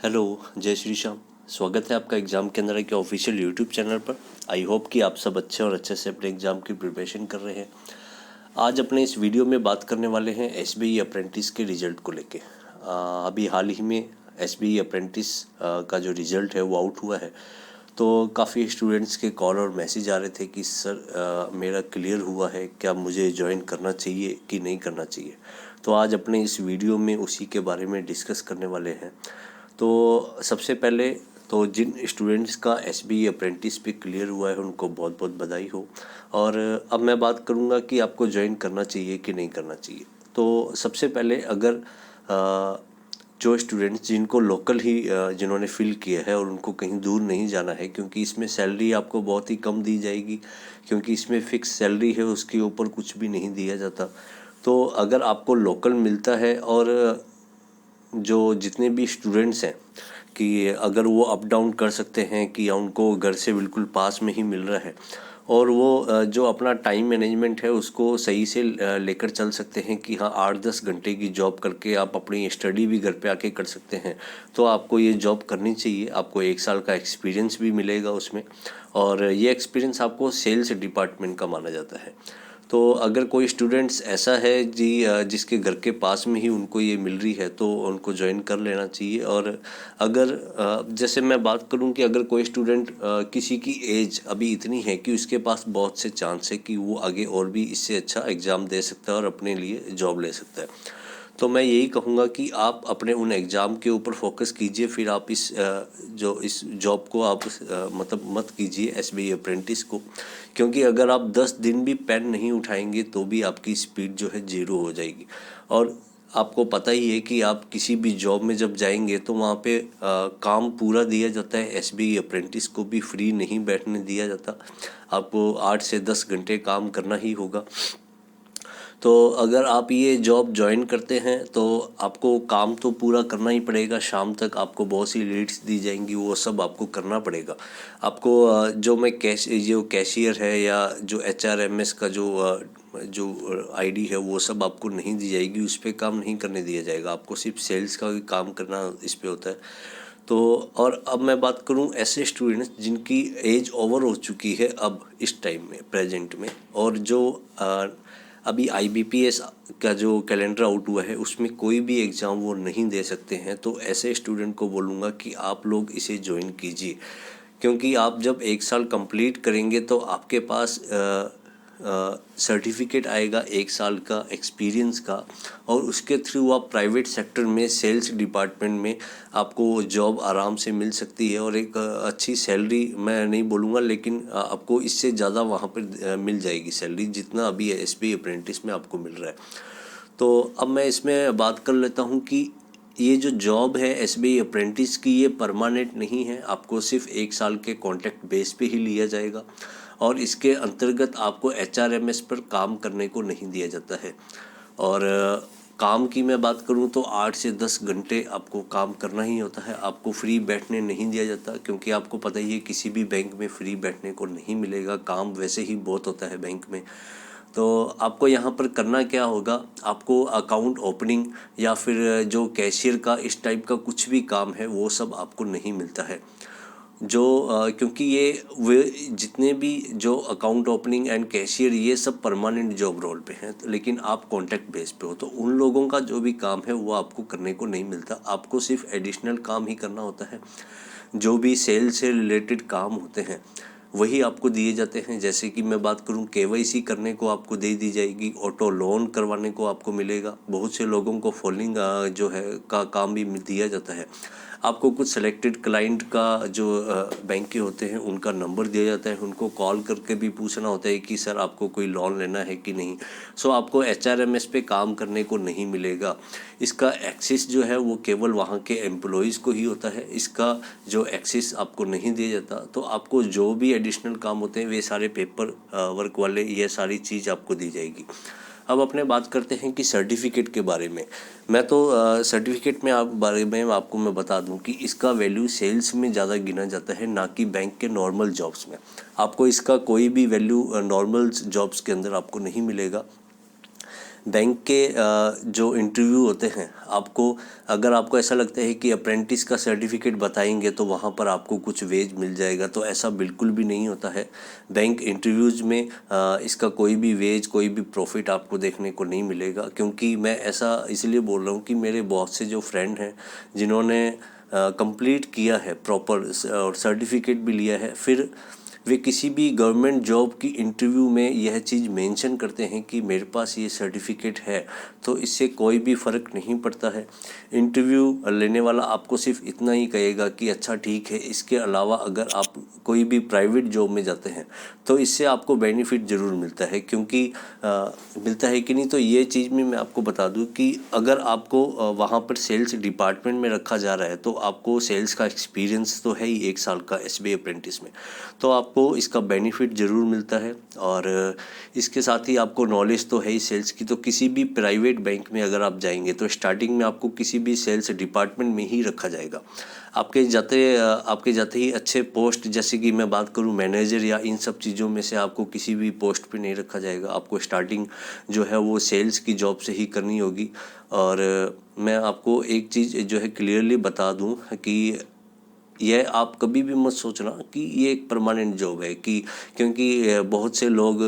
Hello, जय श्री श्याम। स्वागत है आपका एग्ज़ाम केंद्र के ऑफिशियल यूट्यूब चैनल पर। आई होप कि आप सब अच्छे और अच्छे से अपने एग्ज़ाम की प्रिपरेशन कर रहे हैं। आज अपने इस वीडियो में बात करने वाले हैं एसबीई अप्रेंटिस के रिज़ल्ट को लेके। अभी हाल ही में एसबीई अप्रेंटिस का जो रिज़ल्ट है वो आउट हुआ है। तो काफ़ी स्टूडेंट्स के कॉल और मैसेज आ रहे थे कि सर मेरा क्लियर हुआ है, क्या मुझे ज्वाइन करना चाहिए कि नहीं करना चाहिए। तो आज अपने इस वीडियो में उसी के बारे में डिस्कस करने वाले हैं। तो सबसे पहले तो जिन स्टूडेंट्स का एसबीई अप्रेंटिस पे क्लियर हुआ है उनको बहुत बहुत बधाई हो। और अब मैं बात करूँगा कि आपको ज्वाइन करना चाहिए कि नहीं करना चाहिए। तो सबसे पहले अगर जो स्टूडेंट्स जिनको लोकल ही जिन्होंने फ़िल किया है और उनको कहीं दूर नहीं जाना है, क्योंकि इसमें सैलरी आपको बहुत ही कम दी जाएगी, क्योंकि इसमें फ़िक्स सैलरी है, उसके ऊपर कुछ भी नहीं दिया जाता। तो अगर आपको लोकल मिलता है और जो जितने भी स्टूडेंट्स हैं कि अगर वो अप डाउन कर सकते हैं कि उनको घर से बिल्कुल पास में ही मिल रहा है और वो जो अपना टाइम मैनेजमेंट है उसको सही से लेकर चल सकते हैं कि हाँ 8-10 घंटे की जॉब करके आप अपनी स्टडी भी घर पे आके कर सकते हैं, तो आपको ये जॉब करनी चाहिए। आपको 1 साल का एक्सपीरियंस भी मिलेगा उसमें, और ये एक्सपीरियंस आपको सेल्स डिपार्टमेंट का माना जाता है। तो अगर कोई स्टूडेंट्स ऐसा है जी जिसके घर के पास में ही उनको ये मिल रही है तो उनको ज्वाइन कर लेना चाहिए। और अगर जैसे मैं बात करूं कि अगर कोई स्टूडेंट किसी की एज अभी इतनी है कि उसके पास बहुत से चांस है कि वो आगे और भी इससे अच्छा एग्ज़ाम दे सकता है और अपने लिए जॉब ले सकता है, तो मैं यही कहूँगा कि आप अपने उन एग्ज़ाम के ऊपर फोकस कीजिए। फिर आप इस जॉब को आप मतलब मत कीजिए एसबीई अप्रेंटिस को, क्योंकि अगर आप 10 दिन भी पेन नहीं उठाएंगे तो भी आपकी स्पीड जो है ज़ीरो हो जाएगी। और आपको पता ही है कि आप किसी भी जॉब में जब जाएंगे तो वहाँ पे काम पूरा दिया जाता है। एसबीई अप्रेंटिस को भी फ्री नहीं बैठने दिया जाता, आपको 8 से 10 घंटे काम करना ही होगा। तो अगर आप ये जॉब ज्वाइन करते हैं तो आपको काम तो पूरा करना ही पड़ेगा। शाम तक आपको बहुत सी लीड्स दी जाएंगी, वो सब आपको करना पड़ेगा। आपको जो कैशियर है या जो एचआरएमएस का जो आईडी है वो सब आपको नहीं दी जाएगी, उस पर काम नहीं करने दिया जाएगा। आपको सिर्फ सेल्स का भी काम करना इस पे होता है। तो और अब मैं बात करूं ऐसे स्टूडेंट्स जिनकी एज ओवर हो चुकी है अब इस टाइम में प्रेजेंट में, और जो अभी आईबीपीएस का जो कैलेंडर आउट हुआ है उसमें कोई भी एग्ज़ाम वो नहीं दे सकते हैं, तो ऐसे स्टूडेंट को बोलूँगा कि आप लोग इसे ज्वाइन कीजिए। क्योंकि आप जब 1 साल कंप्लीट करेंगे तो आपके पास सर्टिफिकेट आएगा 1 साल का एक्सपीरियंस का, और उसके थ्रू आप प्राइवेट सेक्टर में सेल्स डिपार्टमेंट में आपको जॉब आराम से मिल सकती है। और एक अच्छी सैलरी मैं नहीं बोलूँगा, लेकिन आपको इससे ज़्यादा वहाँ पर मिल जाएगी सैलरी जितना अभी एसबीई अप्रेंटिस में आपको मिल रहा है। तो अब मैं इसमें बात कर लेता हूँ कि ये जो जॉब है एसबीई अप्रेंटिस की ये परमानेंट नहीं है। आपको सिर्फ 1 साल के कॉन्ट्रैक्ट बेस पे ही लिया जाएगा, और इसके अंतर्गत आपको एचआरएमएस पर काम करने को नहीं दिया जाता है। और काम की मैं बात करूं तो 8 से 10 घंटे आपको काम करना ही होता है। आपको फ्री बैठने नहीं दिया जाता, क्योंकि आपको पता ही है किसी भी बैंक में फ्री बैठने को नहीं मिलेगा। काम वैसे ही बहुत होता है बैंक में। तो आपको यहाँ पर करना क्या होगा, आपको अकाउंट ओपनिंग या फिर जो कैशियर का इस टाइप का कुछ भी काम है वो सब आपको नहीं मिलता है। क्योंकि ये वे जितने भी जो अकाउंट ओपनिंग एंड कैशियर ये सब परमानेंट जॉब रोल पे हैं, लेकिन आप कॉन्ट्रैक्ट बेस पे हो, तो उन लोगों का जो भी काम है वो आपको करने को नहीं मिलता। आपको सिर्फ एडिशनल काम ही करना होता है। जो भी सेल से रिलेटेड काम होते हैं वही आपको दिए जाते हैं। जैसे कि मैं बात करूं केवाईसी करने को आपको दे दी जाएगी, ऑटो लोन करवाने को आपको मिलेगा। बहुत से लोगों को फॉलोइंग जो है का काम भी दिया जाता है। आपको कुछ सेलेक्टेड क्लाइंट का जो बैंक के होते हैं उनका नंबर दिया जाता है, उनको कॉल करके भी पूछना होता है कि सर आपको कोई लोन लेना है कि नहीं। सो आपको एचआरएमएस पे काम करने को नहीं मिलेगा। इसका एक्सेस जो है वो केवल वहाँ के एम्प्लॉयज़ को ही होता है। इसका जो एक्सेस आपको नहीं दिया जाता। तो आपको जो भी एडिशनल काम होते हैं वे सारे पेपर वर्क वाले ये सारी चीज़ आपको दी जाएगी। अब अपने बात करते हैं कि सर्टिफिकेट के बारे में। मैं तो सर्टिफिकेट में बारे में आपको मैं बता दूं कि इसका वैल्यू सेल्स में ज़्यादा गिना जाता है, ना कि बैंक के नॉर्मल जॉब्स में। आपको इसका कोई भी वैल्यू नॉर्मल जॉब्स के अंदर आपको नहीं मिलेगा। बैंक के जो इंटरव्यू होते हैं, अगर आपको ऐसा लगता है कि अप्रेंटिस का सर्टिफिकेट बताएंगे तो वहाँ पर आपको कुछ वेज मिल जाएगा, तो ऐसा बिल्कुल भी नहीं होता है। बैंक इंटरव्यूज़ में इसका कोई भी वेज, कोई भी प्रॉफिट आपको देखने को नहीं मिलेगा। क्योंकि मैं ऐसा इसलिए बोल रहा हूँ कि मेरे बहुत से जो फ्रेंड हैं जिन्होंने कंप्लीट किया है प्रॉपर और सर्टिफिकेट भी लिया है, फिर वे किसी भी गवर्नमेंट जॉब की इंटरव्यू में यह चीज़ मेंशन करते हैं कि मेरे पास ये सर्टिफिकेट है, तो इससे कोई भी फ़र्क नहीं पड़ता है। इंटरव्यू लेने वाला आपको सिर्फ इतना ही कहेगा कि अच्छा ठीक है। इसके अलावा अगर आप कोई भी प्राइवेट जॉब में जाते हैं तो इससे आपको बेनिफिट ज़रूर मिलता है। क्योंकि मिलता है कि नहीं, तो ये चीज़ में मैं आपको बता दूं कि अगर आपको वहाँ पर सेल्स डिपार्टमेंट में रखा जा रहा है तो आपको सेल्स का एक्सपीरियंस तो है ही 1 साल का SBI अप्रेंटिस में, तो आपको इसका बेनिफिट ज़रूर मिलता है। और इसके साथ ही आपको नॉलेज तो है ही सेल्स की। तो किसी भी प्राइवेट बैंक में अगर आप जाएंगे तो स्टार्टिंग में आपको किसी भी सेल्स डिपार्टमेंट में ही रखा जाएगा। आपके जाते ही अच्छे पोस्ट, जैसे कि मैं बात करूं मैनेजर या इन सब चीज़ों में से, आपको किसी भी पोस्ट पे नहीं रखा जाएगा। आपको स्टार्टिंग जो है वो सेल्स की जॉब से ही करनी होगी। और मैं आपको एक चीज़ जो है क्लियरली बता दूं कि यह आप कभी भी मत सोचना कि ये एक परमानेंट जॉब है, कि क्योंकि बहुत से लोग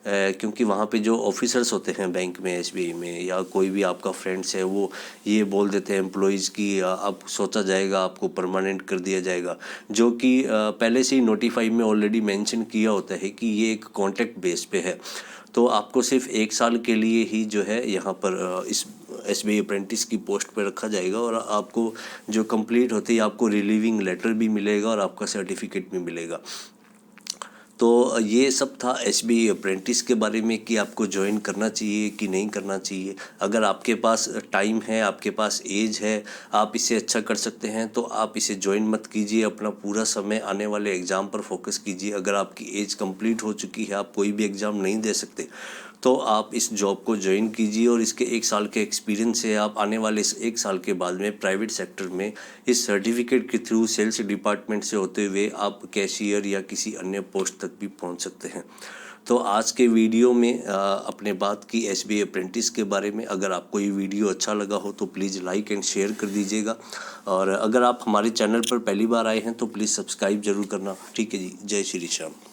क्योंकि वहाँ पे जो ऑफिसर्स होते हैं बैंक में, SBI में, या कोई भी आपका फ्रेंड्स है, वो ये बोल देते हैं एम्प्लॉयज़ की अब सोचा जाएगा आपको परमानेंट कर दिया जाएगा, जो कि पहले से ही नोटिफाई में ऑलरेडी मेंशन किया होता है कि ये एक कॉन्ट्रैक्ट बेस पे है। तो आपको सिर्फ 1 साल के लिए ही जो है यहाँ पर इस SBI अप्रेंटिस की पोस्ट पर रखा जाएगा। और आपको जो कंप्लीट होती है आपको रिलीविंग लेटर भी मिलेगा और आपका सर्टिफिकेट भी मिलेगा। तो ये सब था SBI अप्रेंटिस के बारे में कि आपको ज्वाइन करना चाहिए कि नहीं करना चाहिए। अगर आपके पास टाइम है, आपके पास एज है, आप इसे अच्छा कर सकते हैं तो आप इसे ज्वाइन मत कीजिए। अपना पूरा समय आने वाले एग्ज़ाम पर फोकस कीजिए। अगर आपकी एज कंप्लीट हो चुकी है, आप कोई भी एग्ज़ाम नहीं दे सकते, तो आप इस जॉब को ज्वाइन कीजिए। और इसके 1 साल के एक्सपीरियंस से आप आने वाले इस 1 साल के बाद में प्राइवेट सेक्टर में इस सर्टिफिकेट के थ्रू सेल्स डिपार्टमेंट से होते हुए आप कैशियर या किसी अन्य पोस्ट तक भी पहुंच सकते हैं। तो आज के वीडियो में अपने बात की SBI अप्रेंटिस के बारे में। अगर आपको ये वीडियो अच्छा लगा हो तो प्लीज़ लाइक एंड शेयर कर दीजिएगा। और अगर आप हमारे चैनल पर पहली बार आए हैं तो प्लीज़ सब्सक्राइब ज़रूर करना। ठीक है जी, जय श्री राम।